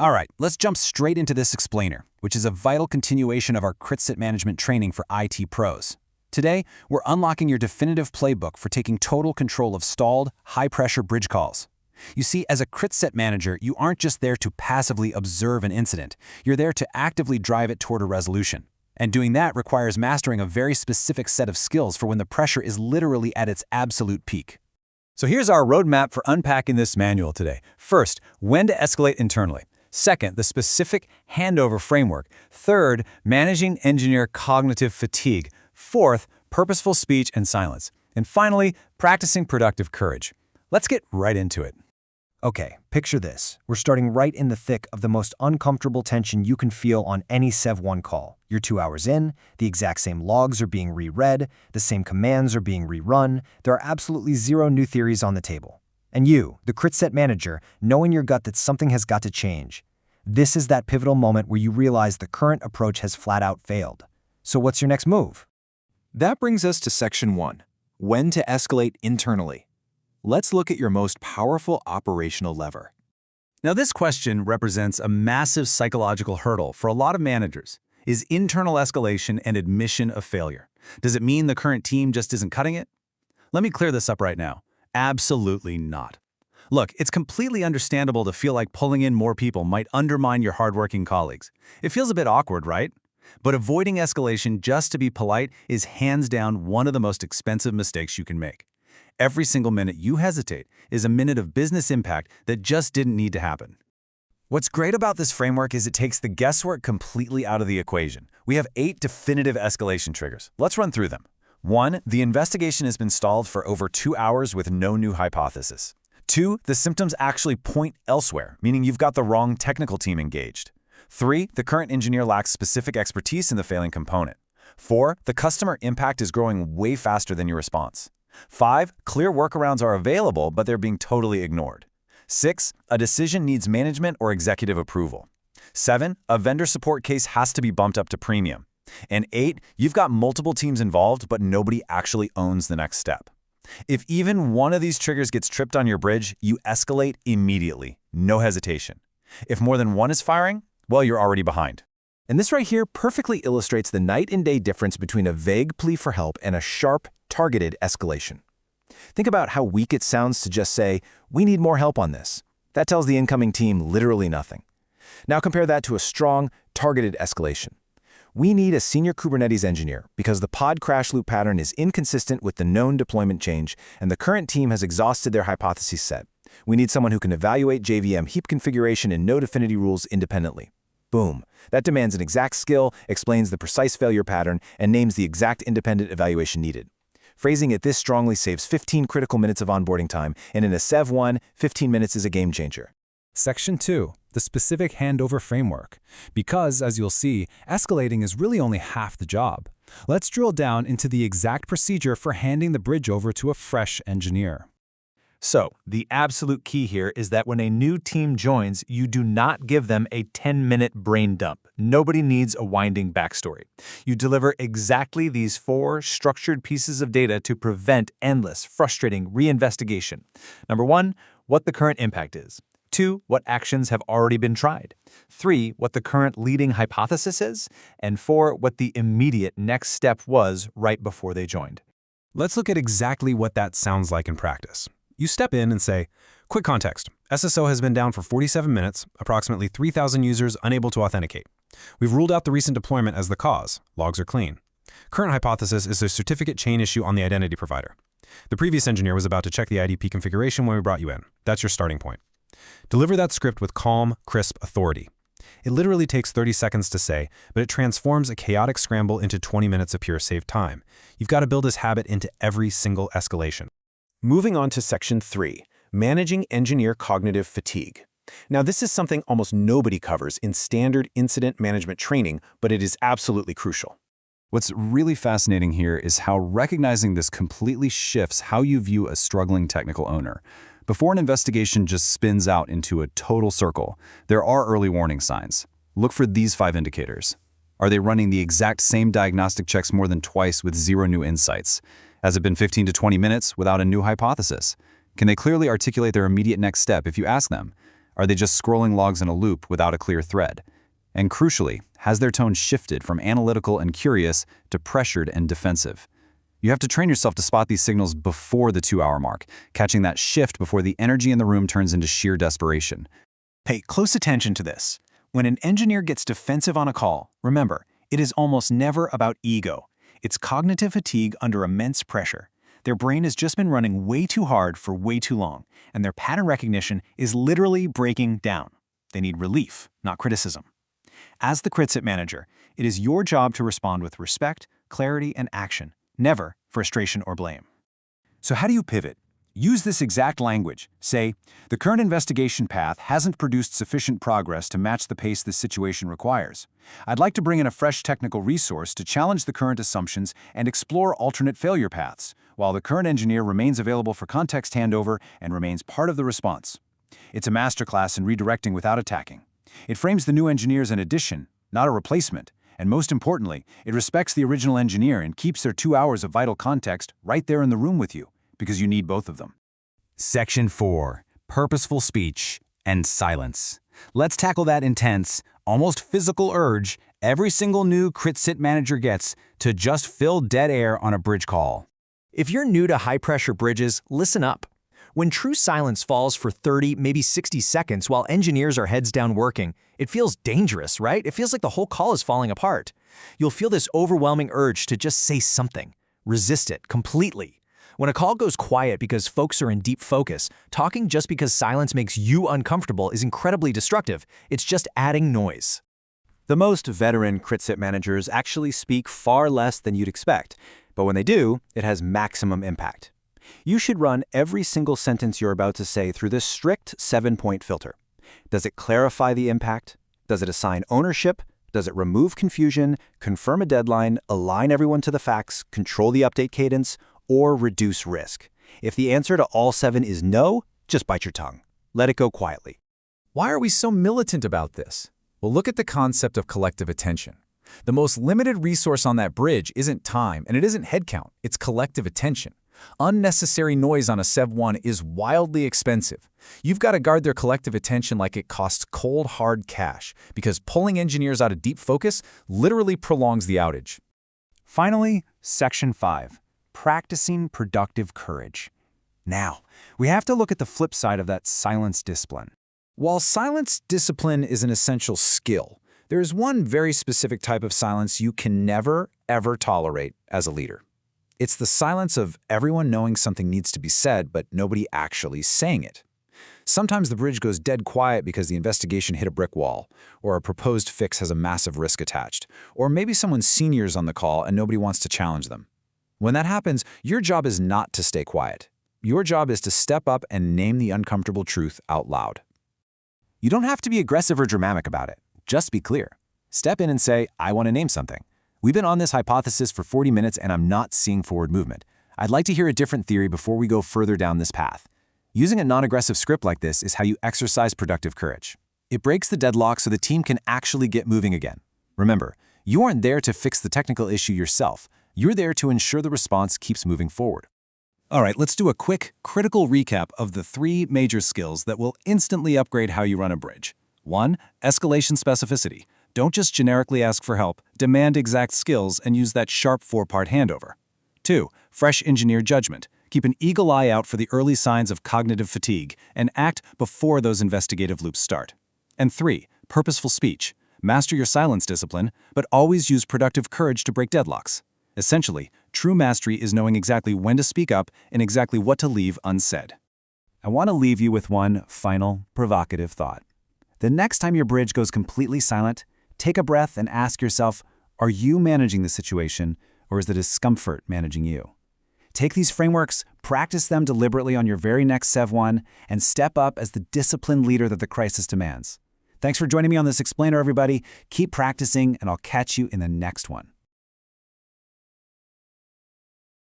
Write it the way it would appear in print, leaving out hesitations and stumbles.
All right, let's jump straight into this explainer, which is a vital continuation of our CritSit Management training for IT pros. Today, we're unlocking your definitive playbook for taking total control of stalled, high-pressure bridge calls. You see, as a CritSit manager, you aren't just there to passively observe an incident. You're there to actively drive it toward a resolution. And doing that requires mastering a very specific set of skills for when the pressure is literally at its absolute peak. So here's our roadmap for unpacking this manual today. First, when to escalate internally. Second, the specific handover framework. Third, managing engineer cognitive fatigue. Fourth, purposeful speech and silence. And finally, practicing productive courage. Let's get right into it. Okay, picture this. We're starting right in the thick of the most uncomfortable tension you can feel on any Sev-1 call. You're 2 hours in, the exact same logs are being reread, the same commands are being rerun, there are absolutely zero new theories on the table. And you, the CritSit manager, know in your gut that something has got to change. This is that pivotal moment where you realize the current approach has flat out failed. So what's your next move? That brings us to Section 1, when to escalate internally. Let's look at your most powerful operational lever. Now, this question represents a massive psychological hurdle for a lot of managers. Is internal escalation an admission of failure? Does it mean the current team just isn't cutting it? Let me clear this up right now. Absolutely not. Look, it's completely understandable to feel like pulling in more people might undermine your hardworking colleagues. It feels a bit awkward, right? But avoiding escalation just to be polite is hands down one of the most expensive mistakes you can make. Every single minute you hesitate is a minute of business impact that just didn't need to happen. What's great about this framework is it takes the guesswork completely out of the equation. We have 8 definitive escalation triggers. Let's run through them. 1. The investigation has been stalled for over 2 hours with no new hypothesis. 2. The symptoms actually point elsewhere, meaning you've got the wrong technical team engaged. 3. The current engineer lacks specific expertise in the failing component. 4. The customer impact is growing way faster than your response. 5. Clear workarounds are available, but they're being totally ignored. 6. A decision needs management or executive approval. 7. A vendor support case has to be bumped up to premium. And 8. You've got multiple teams involved, but nobody actually owns the next step. If even one of these triggers gets tripped on your bridge, you escalate immediately. No hesitation. If more than one is firing, well, you're already behind. And this right here perfectly illustrates the night and day difference between a vague plea for help and a sharp, targeted escalation. Think about how weak it sounds to just say, "We need more help on this." That tells the incoming team literally nothing. Now compare that to a strong, targeted escalation. "We need a senior Kubernetes engineer because the pod crash loop pattern is inconsistent with the known deployment change and the current team has exhausted their hypothesis set. We need someone who can evaluate JVM heap configuration and node affinity rules independently." Boom. That demands an exact skill, explains the precise failure pattern, and names the exact independent evaluation needed. Phrasing it this strongly saves 15 critical minutes of onboarding time, and in a Sev-1, 15 minutes is a game changer. Section 2, the specific handover framework. Because, as you'll see, escalating is really only half the job. Let's drill down into the exact procedure for handing the bridge over to a fresh engineer. So, the absolute key here is that when a new team joins, you do not give them a 10-minute brain dump. Nobody needs a winding backstory. You deliver exactly these 4 structured pieces of data to prevent endless, frustrating reinvestigation. Number 1, what the current impact is. 2, what actions have already been tried. 3, what the current leading hypothesis is. And 4, what the immediate next step was right before they joined. Let's look at exactly what that sounds like in practice. You step in and say, "Quick context. SSO has been down for 47 minutes, approximately 3,000 users unable to authenticate. We've ruled out the recent deployment as the cause. Logs are clean. Current hypothesis is a certificate chain issue on the identity provider. The previous engineer was about to check the IDP configuration when we brought you in. That's your starting point." Deliver that script with calm, crisp authority. It literally takes 30 seconds to say, but it transforms a chaotic scramble into 20 minutes of pure saved time. You've got to build this habit into every single escalation. Moving on to Section 3, managing engineer cognitive fatigue. Now, this is something almost nobody covers in standard incident management training, but it is absolutely crucial. What's really fascinating here is how recognizing this completely shifts how you view a struggling technical owner. Before an investigation just spins out into a total circle, there are early warning signs. Look for these 5 indicators. Are they running the exact same diagnostic checks more than twice with 0 new insights? Has it been 15 to 20 minutes without a new hypothesis? Can they clearly articulate their immediate next step if you ask them? Are they just scrolling logs in a loop without a clear thread? And crucially, has their tone shifted from analytical and curious to pressured and defensive? You have to train yourself to spot these signals before the 2-hour mark, catching that shift before the energy in the room turns into sheer desperation. Pay close attention to this. When an engineer gets defensive on a call, remember, it is almost never about ego. It's cognitive fatigue under immense pressure. Their brain has just been running way too hard for way too long, and their pattern recognition is literally breaking down. They need relief, not criticism. As the CritSit manager, it is your job to respond with respect, clarity, and action, never frustration or blame. So how do you pivot? Use this exact language. Say, the current investigation path hasn't produced sufficient progress to match the pace this situation requires. I'd like to bring in a fresh technical resource to challenge the current assumptions and explore alternate failure paths, while the current engineer remains available for context handover and remains part of the response. It's a masterclass in redirecting without attacking. It frames the new engineer as an addition, not a replacement, and most importantly, it respects the original engineer and keeps their 2 hours of vital context right there in the room with you, because you need both of them. Section 4. Purposeful speech and silence. Let's tackle that intense, almost physical urge every single new CritSit manager gets to just fill dead air on a bridge call. If you're new to high-pressure bridges, listen up. When true silence falls for 30, maybe 60 seconds while engineers are heads down working, it feels dangerous, right? It feels like the whole call is falling apart. You'll feel this overwhelming urge to just say something. Resist it completely. When a call goes quiet because folks are in deep focus, talking just because silence makes you uncomfortable is incredibly destructive. It's just adding noise. The most veteran CritSit managers actually speak far less than you'd expect, but when they do, it has maximum impact. You should run every single sentence you're about to say through this strict 7-point filter. Does it clarify the impact? Does it assign ownership? Does it remove confusion, confirm a deadline, align everyone to the facts, control the update cadence, or reduce risk? If the answer to all 7 is no, just bite your tongue. Let it go quietly. Why are we so militant about this? Well, look at the concept of collective attention. The most limited resource on that bridge isn't time, and it isn't headcount. It's collective attention. Unnecessary noise on a Sev-1 is wildly expensive. You've got to guard their collective attention like it costs cold, hard cash, because pulling engineers out of deep focus literally prolongs the outage. Finally, Section 5. Practicing productive courage. Now, we have to look at the flip side of that silence discipline. While silence discipline is an essential skill, there is one very specific type of silence you can never, ever tolerate as a leader. It's the silence of everyone knowing something needs to be said, but nobody actually saying it. Sometimes the bridge goes dead quiet because the investigation hit a brick wall, or a proposed fix has a massive risk attached, or maybe someone's senior's on the call and nobody wants to challenge them. When that happens, your job is not to stay quiet. Your job is to step up and name the uncomfortable truth out loud. You don't have to be aggressive or dramatic about it. Just be clear. Step in and say, I want to name something. We've been on this hypothesis for 40 minutes and I'm not seeing forward movement. I'd like to hear a different theory before we go further down this path. Using a non-aggressive script like this is how you exercise productive courage. It breaks the deadlock so the team can actually get moving again. Remember, you aren't there to fix the technical issue yourself. You're there to ensure the response keeps moving forward. All right, let's do a quick, critical recap of the 3 major skills that will instantly upgrade how you run a bridge. 1. Escalation specificity. Don't just generically ask for help, demand exact skills and use that sharp 4-part handover. 2. Fresh engineer judgment. Keep an eagle eye out for the early signs of cognitive fatigue and act before those investigative loops start. And 3. Purposeful speech. Master your silence discipline, but always use productive courage to break deadlocks. Essentially, true mastery is knowing exactly when to speak up and exactly what to leave unsaid. I want to leave you with one final, provocative thought. The next time your bridge goes completely silent, take a breath and ask yourself, are you managing the situation, or is the discomfort managing you? Take these frameworks, practice them deliberately on your very next Sev-1, and step up as the disciplined leader that the crisis demands. Thanks for joining me on this explainer, everybody. Keep practicing, and I'll catch you in the next one.